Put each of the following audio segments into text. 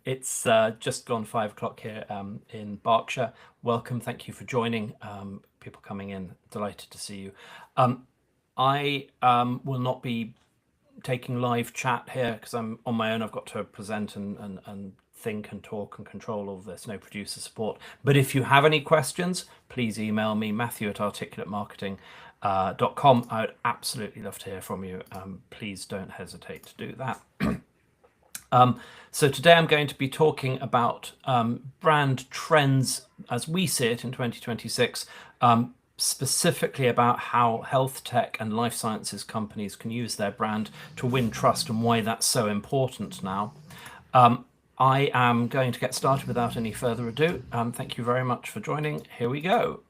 It's just gone 5 o'clock here in Berkshire. Welcome, thank you for joining. People coming in, delighted to see you. I will not be taking live chat here because I'm on my own. I've got to present and think and talk and control all of this. No producer support. But if you have any questions, please email me, matthew@articulatemarketing.com. I would absolutely love to hear from you. Please don't hesitate to do that. So today I'm going to be talking about brand trends as we see it in 2026, specifically about how health tech and life sciences companies can use their brand to win trust and why that's so important now. I am going to get started without any further ado. Thank you very much for joining. Here we go.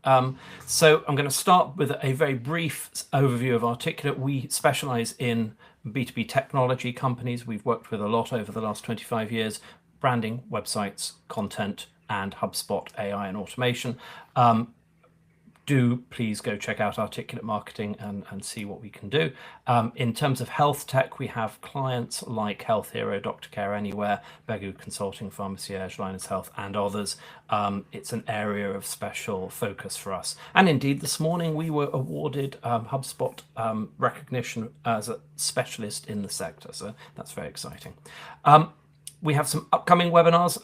So I'm going to start with a very brief overview of Articulate. We specialize in B2B technology companies. We've worked with a lot over the last 25 years, branding, websites, content, and HubSpot AI and automation. Do please go check out Articulate Marketing and see what we can do. In terms of health tech, we have clients like Health Hero, Dr. Care Anywhere, Begu Consulting, Pharmacierge, Linus Health, and others. It's an area of special focus for us. And indeed, this morning we were awarded HubSpot recognition as a specialist in the sector. So that's very exciting. We have some upcoming webinars.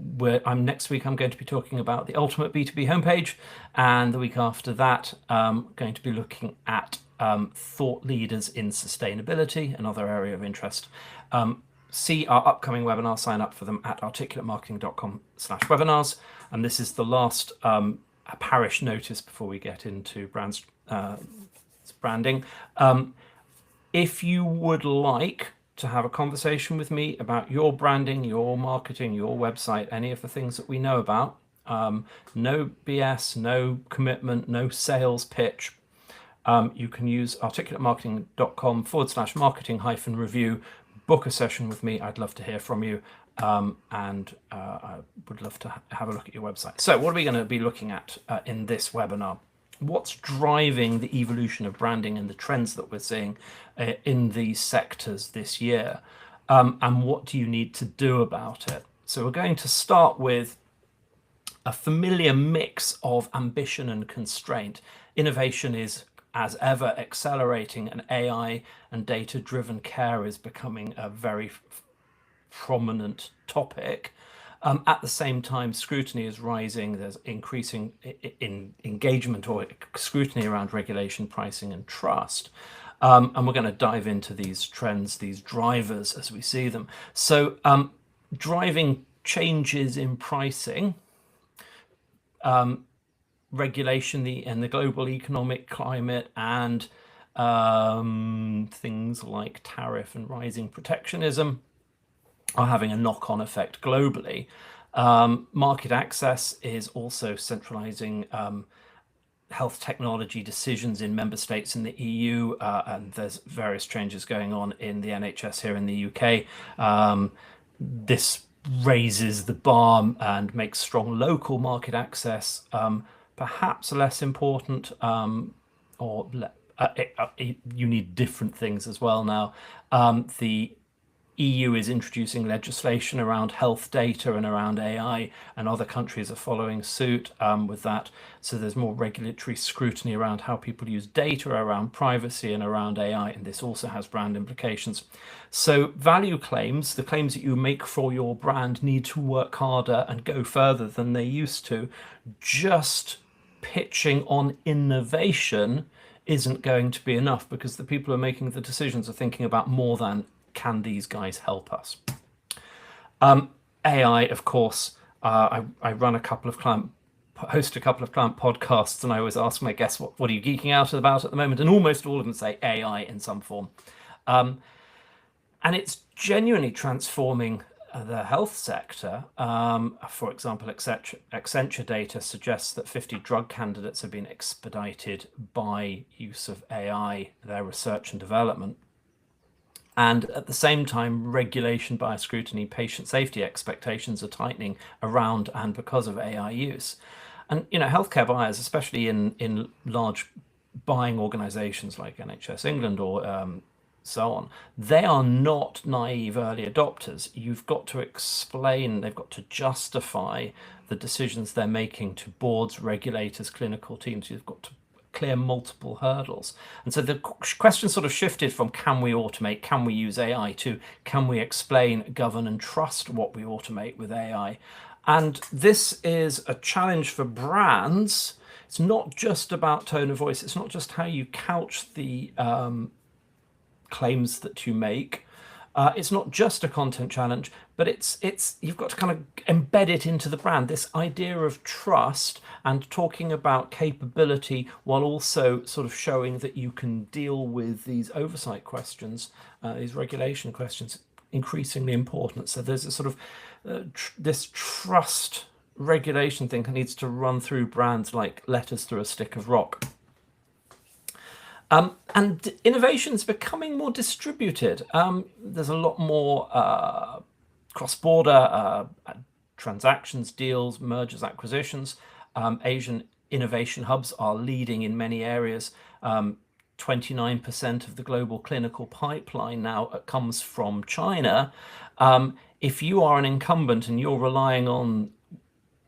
Next week I'm going to be talking about the ultimate B2B homepage, and the week after that I'm going to be looking at thought leaders in sustainability, another area of interest. See our upcoming webinars, sign up for them at articulatemarketing.com/webinars. And this is the last parish notice before we get into branding. If you would like to have a conversation with me about your branding, your marketing, your website, any of the things that we know about. No BS, no commitment, no sales pitch. You can use articulatemarketing.com/marketing-review, book a session with me. I'd love to hear from you. And I would love to have a look at your website. So what are we going to be looking at in this webinar? What's driving the evolution of branding and the trends that we're seeing in these sectors this year? And what do you need to do about it? So we're going to start with a familiar mix of ambition and constraint. Innovation is, as ever, accelerating, and AI and data-driven care is becoming a very prominent topic. At the same time, scrutiny is rising. There's increasing engagement or scrutiny around regulation, pricing, and trust. And we're going to dive into these trends, these drivers as we see them. So driving changes in pricing, regulation, and the global economic climate, and things like tariff and rising protectionism are having a knock-on effect globally. Market access is also centralizing health technology decisions in member states in the EU, and there's various changes going on in the NHS here in the UK. This raises the bar and makes strong local market access perhaps less important, you need different things as well now. The EU is introducing legislation around health data and around AI, and other countries are following suit with that. So there's more regulatory scrutiny around how people use data, around privacy, and around AI, and this also has brand implications. So value claims, the claims that you make for your brand, need to work harder and go further than they used to. Just pitching on innovation isn't going to be enough, because the people who are making the decisions are thinking about more than, can these guys help us? AI, of course, I run a couple of host a couple of client podcasts, and I always ask my guests, what are you geeking out about at the moment? And almost all of them say AI in some form. And it's genuinely transforming the health sector. For example, Accenture data suggests that 50 drug candidates have been expedited by use of AI, their research and development. And at the same time, regulation, bias scrutiny, patient safety expectations are tightening around and because of AI use. And, healthcare buyers, especially in large buying organizations like NHS England or so on. They are not naive early adopters. You've got to explain, they've got to justify the decisions they're making to boards, regulators, clinical teams. You've got to clear multiple hurdles. And so the question sort of shifted from can we automate, can we use AI, to can we explain, govern, and trust what we automate with AI. And this is a challenge for brands. It's not just about tone of voice. It's not just how you couch the claims that you make. It's not just a content challenge, but it's you've got to kind of embed it into the brand. This idea of trust and talking about capability while also sort of showing that you can deal with these oversight questions, these regulation questions, increasingly important. So there's a sort of this trust regulation thing that needs to run through brands like letters through a stick of rock. And innovation is becoming more distributed. There's a lot more cross-border transactions, deals, mergers, acquisitions. Asian innovation hubs are leading in many areas. 29% of the global clinical pipeline now comes from China. If you are an incumbent and you're relying on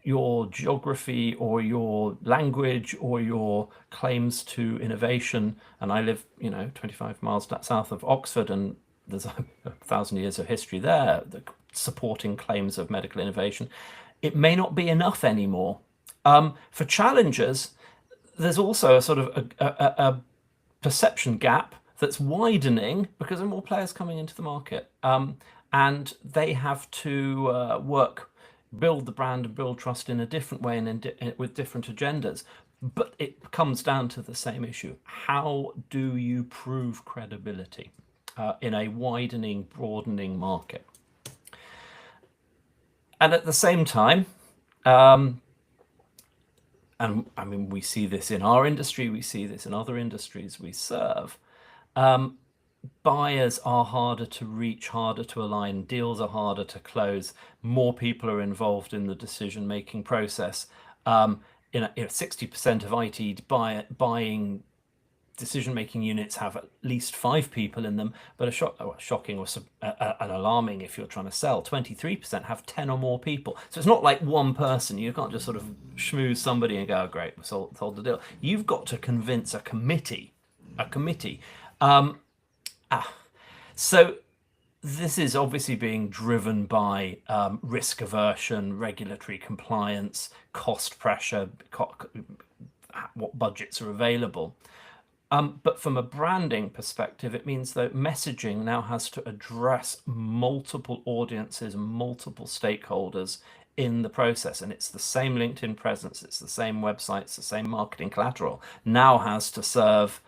your geography or your language or your claims to innovation, and I live 25 miles south of Oxford, and there's 1,000 years of history there supporting claims of medical innovation, it may not be enough anymore. For challengers, there's also a sort of a perception gap that's widening because there are more players coming into the market, and they have to build the brand and build trust in a different way and with different agendas. But it comes down to the same issue. How do you prove credibility in a widening, broadening market? And at the same time, and I mean, we see this in our industry, we see this in other industries we serve, buyers are harder to reach, harder to align, deals are harder to close, more people are involved in the decision-making process. 60% of IT buying decision-making units have at least 5 people in them, but shocking or an alarming if you're trying to sell, 23% have 10 or more people. So it's not like one person. You can't just sort of schmooze somebody and go, oh, great, we sold the deal. You've got to convince a committee. So this is obviously being driven by risk aversion, regulatory compliance, cost pressure, what budgets are available. But from a branding perspective, it means that messaging now has to address multiple audiences, multiple stakeholders in the process. And it's the same LinkedIn presence, it's the same website, it's the same marketing collateral, now has to serve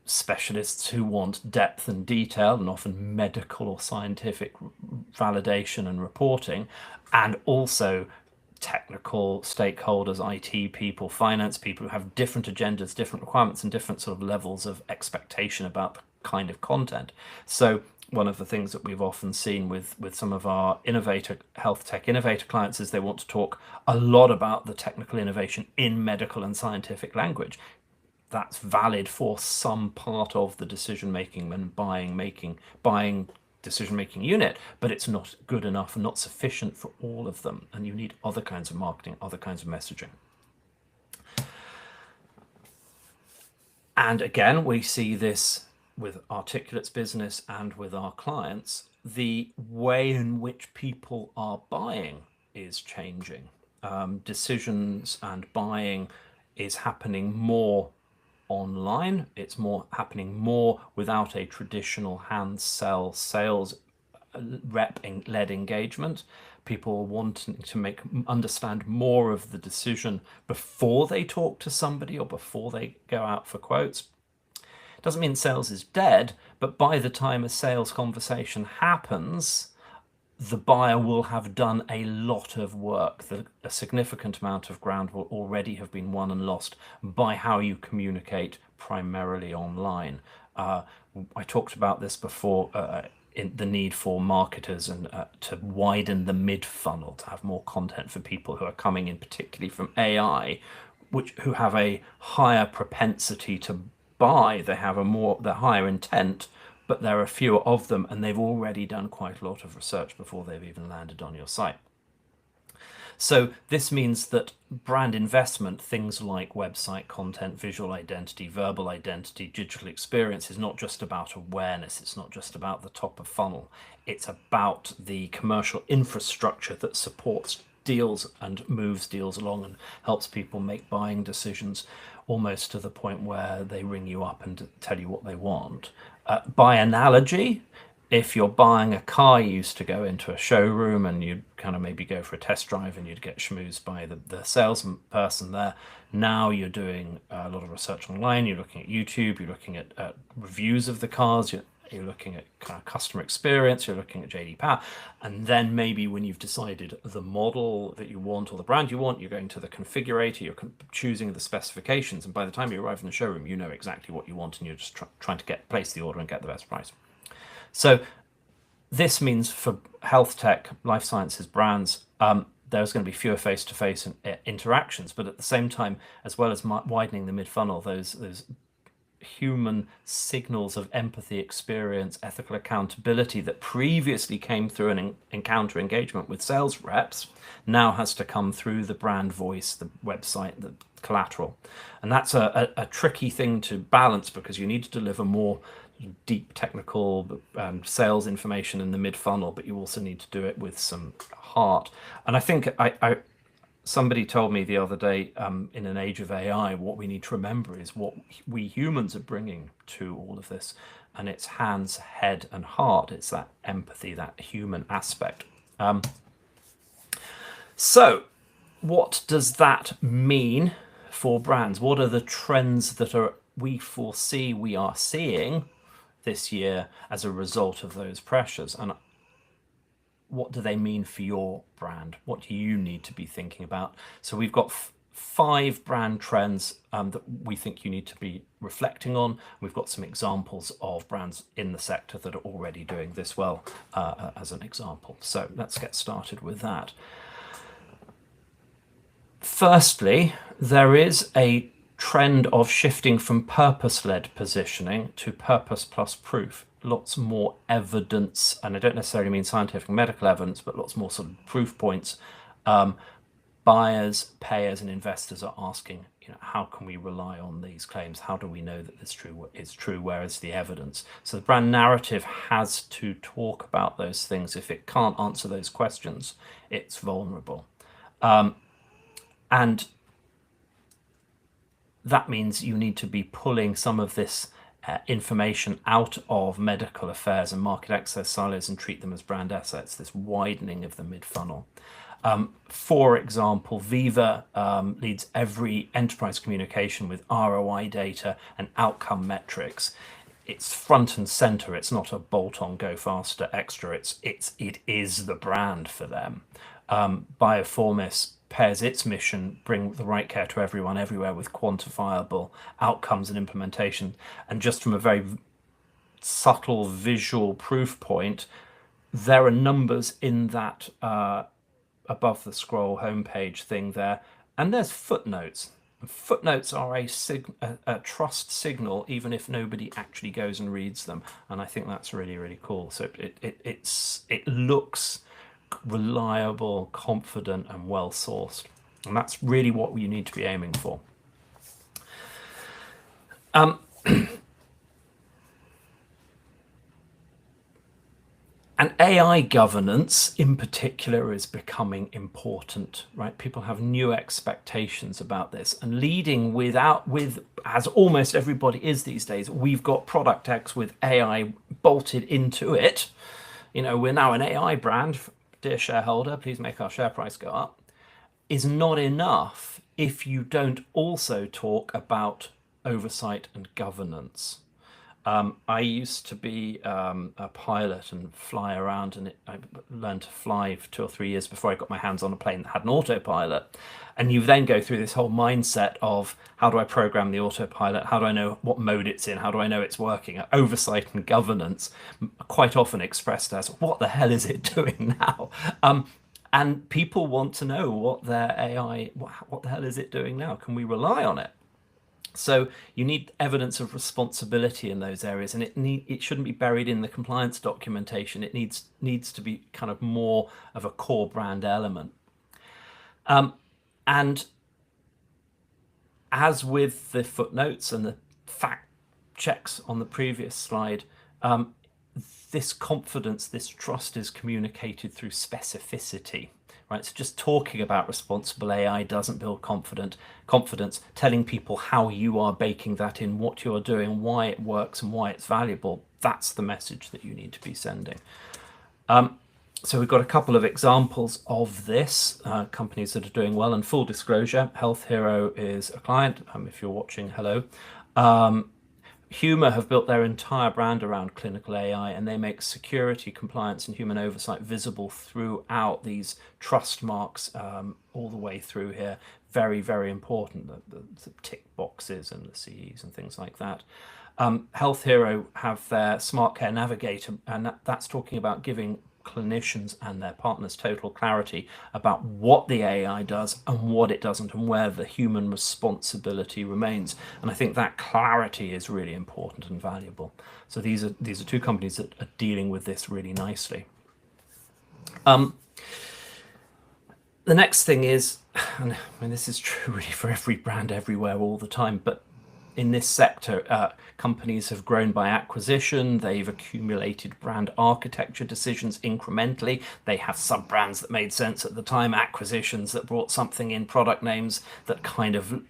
specialists who want depth and detail and often medical or scientific validation and reporting, and also technical stakeholders, IT people, finance people who have different agendas, different requirements, and different sort of levels of expectation about the kind of content. So one of the things that we've often seen with some of our health tech innovator clients is they want to talk a lot about the technical innovation in medical and scientific language. That's valid for some part of the decision-making and buying decision-making unit, but it's not good enough and not sufficient for all of them. And you need other kinds of marketing, other kinds of messaging. And again, we see this with Articulate's business and with our clients. The way in which people are buying is changing. Decisions and buying is happening more online. It's happening more without a traditional hand sell sales rep led engagement. People wanting to understand more of the decision before they talk to somebody or before they go out for quotes. Doesn't mean sales is dead, but by the time a sales conversation happens, the buyer will have done a lot of work. A significant amount of ground will already have been won and lost by how you communicate primarily online. I talked about this before, in the need for marketers and to widen the mid-funnel, to have more content for people who are coming in, particularly from AI, who have a higher propensity to buy, they have the higher intent, but there are fewer of them, and they've already done quite a lot of research before they've even landed on your site. So this means that brand investment, things like website content, visual identity, verbal identity, digital experience, is not just about awareness. It's not just about the top of funnel. It's about the commercial infrastructure that supports deals and moves deals along and helps people make buying decisions almost to the point where they ring you up and tell you what they want. By analogy, if you're buying a car, you used to go into a showroom and you'd kind of maybe go for a test drive and you'd get schmoozed by the salesperson there. Now you're doing a lot of research online. You're looking at YouTube. You're looking at reviews of the cars. You're looking at kind of customer experience. You're looking at JD Power. And then maybe when you've decided the model that you want or the brand you want, you're going to the configurator. You're choosing the specifications. And by the time you arrive in the showroom, you know exactly what you want and you're just trying to place the order and get the best price. So this means for health tech, life sciences brands, there's going to be fewer face-to-face interactions. But at the same time, as well as widening the mid-funnel, those human signals of empathy, experience, ethical accountability that previously came through an encounter engagement with sales reps now has to come through the brand voice, the website, the collateral. And that's a tricky thing to balance because you need to deliver more deep technical sales information in the mid-funnel, but you also need to do it with some heart. And I think somebody told me the other day, in an age of AI, what we need to remember is what we humans are bringing to all of this, and it's hands, head, and heart. It's that empathy, that human aspect. So what does that mean for brands? What are the trends that we foresee we are seeing this year as a result of those pressures? And what do they mean for your brand? What do you need to be thinking about? So we've got 5 brand trends that we think you need to be reflecting on. We've got some examples of brands in the sector that are already doing this well, as an example. So let's get started with that. Firstly, there is a trend of shifting from purpose-led positioning to purpose plus proof. Lots more evidence, and I don't necessarily mean scientific and medical evidence, but lots more sort of proof points. Buyers, payers, and investors are asking, how can we rely on these claims? How do we know that this is true? Where is the evidence? So the brand narrative has to talk about those things. If it can't answer those questions, it's vulnerable. And that means you need to be pulling some of this information out of medical affairs and market access silos and treat them as brand assets, this widening of the mid-funnel. For example, Viva leads every enterprise communication with ROI data and outcome metrics. It's front and center. It's not a bolt-on, go faster extra. It is the brand for them. Bioformis pairs its mission, bring the right care to everyone everywhere, with quantifiable outcomes and implementation. And just from a very subtle visual proof point, there are numbers in that above the scroll homepage thing there, and there's footnotes. Footnotes are a trust signal, even if nobody actually goes and reads them, and I think that's really, really cool. So it looks reliable, confident, and well sourced, and that's really what we need to be aiming for. And AI governance in particular is becoming important, right? People have new expectations about this, and leading with, as almost everybody is these days, we've got Product X with AI bolted into it. We're now an AI brand. Dear shareholder, please make our share price go up, is not enough if you don't also talk about oversight and governance. I used to be a pilot and fly around, and I learned to fly for 2 or 3 years before I got my hands on a plane that had an autopilot. And you then go through this whole mindset of, how do I program the autopilot? How do I know what mode it's in? How do I know it's working? Oversight and governance, quite often expressed as, what the hell is it doing now? And people want to know what their AI, what the hell is it doing now? Can we rely on it? So you need evidence of responsibility in those areas, and it shouldn't be buried in the compliance documentation. It needs to be kind of more of a core brand element. And as with the footnotes and the fact checks on the previous slide, this confidence, this trust is communicated through specificity, right? So just talking about responsible AI doesn't build confidence. Telling people how you are baking that in, what you're doing, why it works and why it's valuable, that's the message that you need to be sending. So we've got a couple of examples of this, companies that are doing well. And full disclosure, Health Hero is a client. If you're watching, hello. Humour have built their entire brand around clinical AI, and they make security, compliance, and human oversight visible throughout these trust marks, all the way through here. Very, very important, the tick boxes and the CEs and things like that. Health Hero have their Smart Care Navigator, and that's talking about giving clinicians and their partners total clarity about what the AI does and what it doesn't, and where the human responsibility remains. And I think that clarity is really important and valuable. So these are two companies that are dealing with this really nicely. The next thing is, and I mean, this is true really for every brand everywhere all the time, but in this sector, companies have grown by acquisition. They've accumulated brand architecture decisions incrementally. They have sub-brands that made sense at the time, acquisitions that brought something in, product names that kind of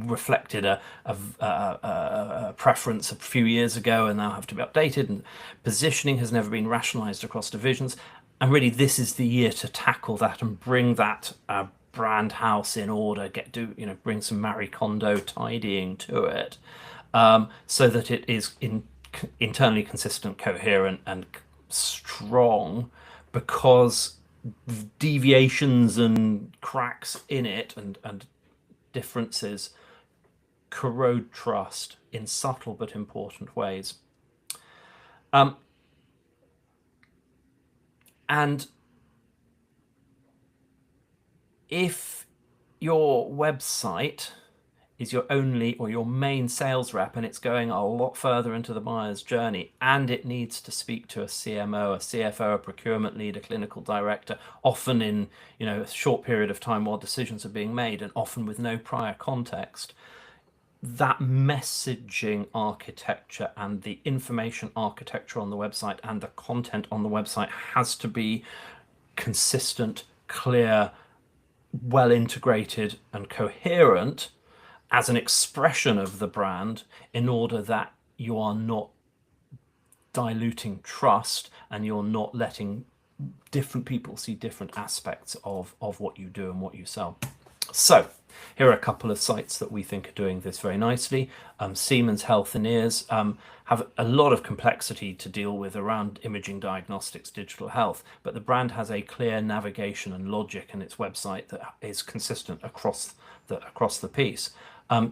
reflected a preference a few years ago and now have to be updated. And positioning has never been rationalized across divisions. And really, this is the year to tackle that and bring that brand house in order, bring some Marie Kondo tidying to it, so that it is internally consistent, coherent, and strong, because deviations and cracks in it and differences corrode trust in subtle but important ways. And if your website is your only or your main sales rep, and it's going a lot further into the buyer's journey, and it needs to speak to a CMO, a CFO, a procurement lead, a clinical director, often in a short period of time while decisions are being made, and often with no prior context, that messaging architecture and the information architecture on the website and the content on the website has to be consistent, clear, well integrated, and coherent as an expression of the brand, in order that you are not diluting trust and you're not letting different people see different aspects of what you do and what you sell. So here are a couple of sites that we think are doing this very nicely. Siemens Health and Ears have a lot of complexity to deal with around imaging, diagnostics, digital health, but the brand has a clear navigation and logic in its website that is consistent across the piece.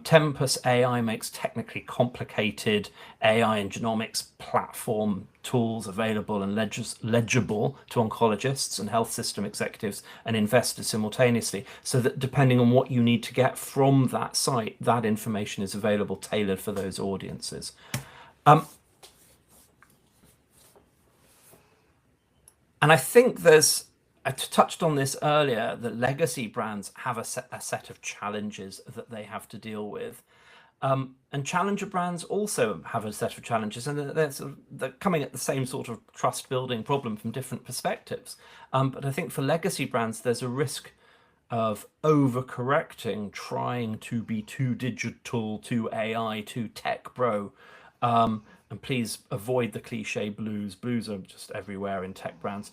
Tempus AI makes technically complicated AI and genomics platform tools available and legible to oncologists and health system executives and investors simultaneously, so that depending on what you need to get from that site, that information is available, tailored for those audiences. And I think I touched on this earlier, that legacy brands have a set of challenges that they have to deal with. And challenger brands also have a set of challenges, and they're coming at the same sort of trust building problem from different perspectives. But I think for legacy brands, there's a risk of overcorrecting, trying to be too digital, too AI, too tech bro. And please avoid the cliche blues. Blues are just everywhere in tech brands.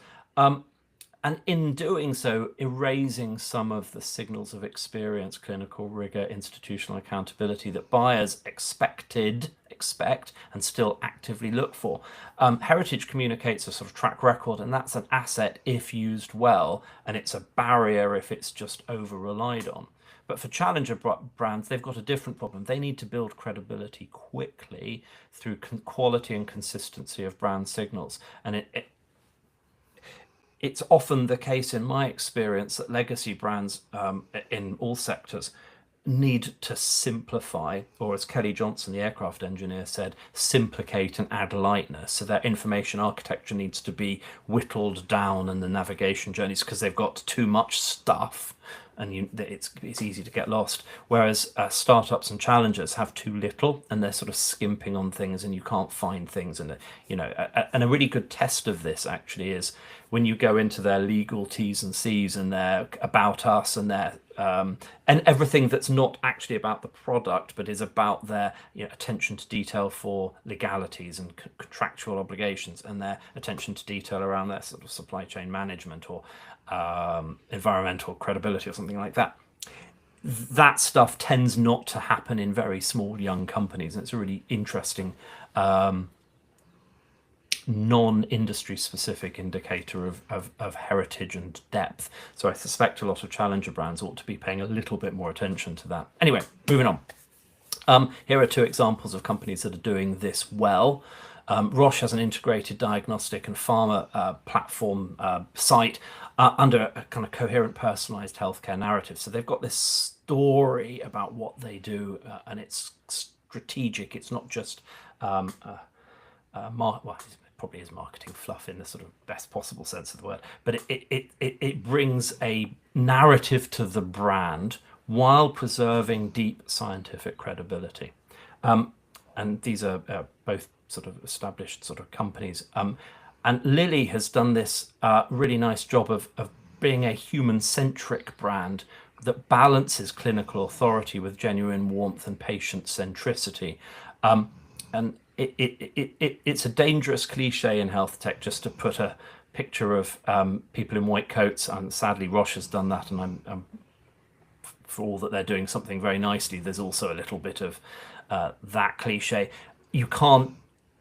And in doing so, erasing some of the signals of experience, clinical rigor, institutional accountability that buyers expect, and still actively look for. Heritage communicates a sort of track record, and that's an asset if used well, and it's a barrier if it's just over-relied on. But for challenger brands, they've got a different problem. They need to build credibility quickly through quality and consistency of brand signals. And it's often the case, in my experience, that legacy brands in all sectors need to simplify, or as Kelly Johnson, the aircraft engineer, said, simplicate and add lightness. So their information architecture needs to be whittled down, and the navigation journeys, because they've got too much stuff and it's easy to get lost. Whereas startups and challengers have too little, and they're sort of skimping on things, and you can't find things. And and a really good test of this actually is when you go into their legal T's and C's and their about us and their and everything that's not actually about the product, but is about their attention to detail for legalities and contractual obligations, and their attention to detail around their sort of supply chain management or environmental credibility or something like that. That stuff tends not to happen in very small young companies, and it's a really interesting non-industry specific indicator of heritage and depth. So I suspect a lot of challenger brands ought to be paying a little bit more attention to that. Anyway, moving on. Here are two examples of companies that are doing this well. Roche has an integrated diagnostic and pharma platform site under a kind of coherent, personalized healthcare narrative. So they've got this story about what they do, and it's strategic. It's not just well, it probably is marketing fluff in the sort of best possible sense of the word, but it brings a narrative to the brand while preserving deep scientific credibility. And these are both sort of established sort of companies. And Lilly has done this really nice job of being a human-centric brand that balances clinical authority with genuine warmth and patient centricity. And it's a dangerous cliche in health tech just to put a picture of people in white coats. And sadly, Roche has done that, and I'm for all that they're doing something very nicely, there's also a little bit of that cliche. You can't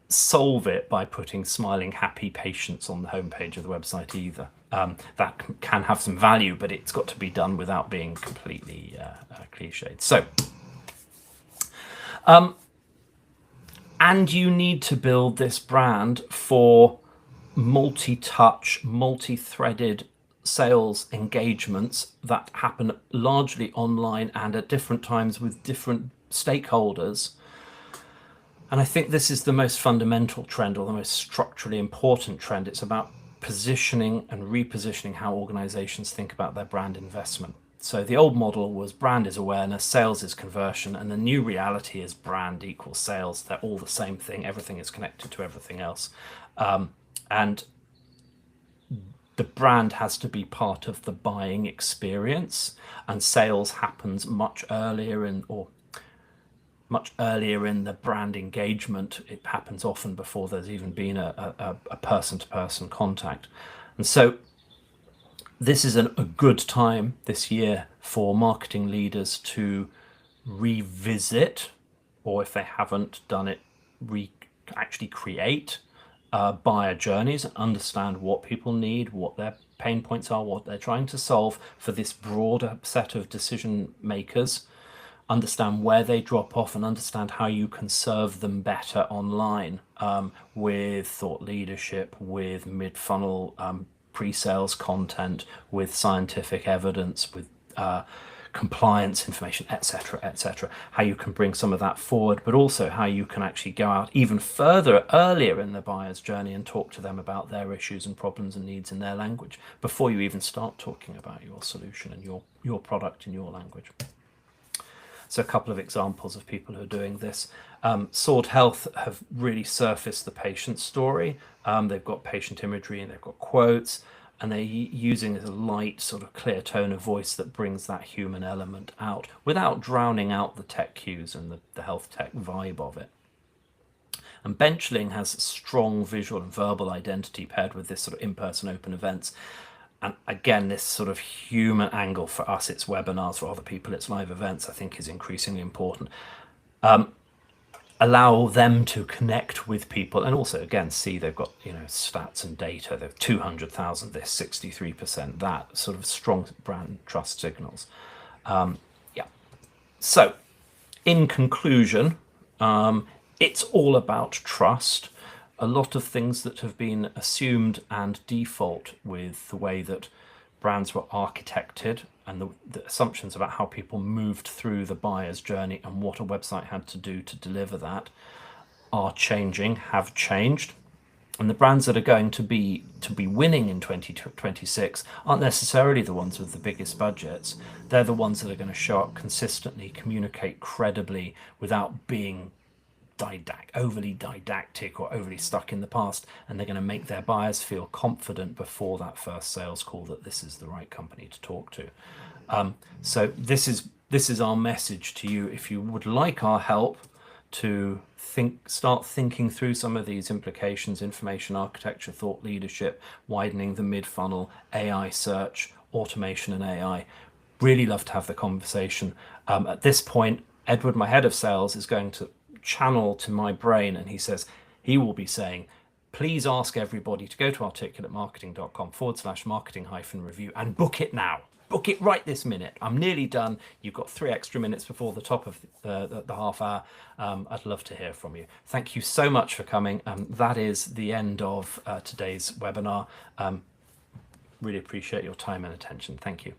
solve it by putting smiling, happy patients on the homepage of the website either. That can have some value, but it's got to be done without being completely cliched. So, and you need to build this brand for multi-touch, multi-threaded sales engagements that happen largely online and at different times with different stakeholders. And I think this is the most fundamental trend, or the most structurally important trend. It's about positioning and repositioning how organizations think about their brand investment. So the old model was brand is awareness, sales is conversion, and the new reality is brand equals sales. They're all the same thing. Everything is connected to everything else. And the brand has to be part of the buying experience, and sales happens much earlier in the brand engagement. It happens often before there's even been a person-to-person contact. And so this is a good time this year for marketing leaders to revisit, or if they haven't done it, actually create buyer journeys and understand what people need, what their pain points are, what they're trying to solve for this broader set of decision makers. Understand where they drop off, and understand how you can serve them better online with thought leadership, with mid-funnel pre-sales content, with scientific evidence, with compliance information, etc., etc. How you can bring some of that forward, but also how you can actually go out even further earlier in the buyer's journey and talk to them about their issues and problems and needs in their language before you even start talking about your solution and your product in your language. So a couple of examples of people who are doing this. Sword Health have really surfaced the patient story. They've got patient imagery and they've got quotes, and they're using a light, sort of clear tone of voice that brings that human element out without drowning out the tech cues and the health tech vibe of it. And Benchling has strong visual and verbal identity paired with this sort of in-person open events. And again, this sort of human angle, for us, it's webinars, for other people, it's live events, I think is increasingly important. Allow them to connect with people, and also, again, see they've got, stats and data. They've 200,000 this, 63% that, sort of strong brand trust signals. Yeah. So, in conclusion, it's all about trust. A lot of things that have been assumed and default with the way that brands were architected and the assumptions about how people moved through the buyer's journey and what a website had to do to deliver that are changing, have changed. And the brands that are going to be winning in 2026 aren't necessarily the ones with the biggest budgets. They're the ones that are going to show up consistently, communicate credibly without being overly didactic or overly stuck in the past, and they're going to make their buyers feel confident before that first sales call that this is the right company to talk to. So this is our message to you. If you would like our help to start thinking through some of these implications, information architecture, thought leadership, widening the mid-funnel, AI search, automation and AI, really love to have the conversation. At this point, Edward, my head of sales, is going to channel to my brain, and he will be saying, please ask everybody to go to articulatemarketing.com/marketing-review and book it now. Book it right this minute. I'm nearly done. You've got 3 extra minutes before the top of the half hour. I'd love to hear from you. Thank you so much for coming. That is the end of today's webinar. Really appreciate your time and attention. Thank you.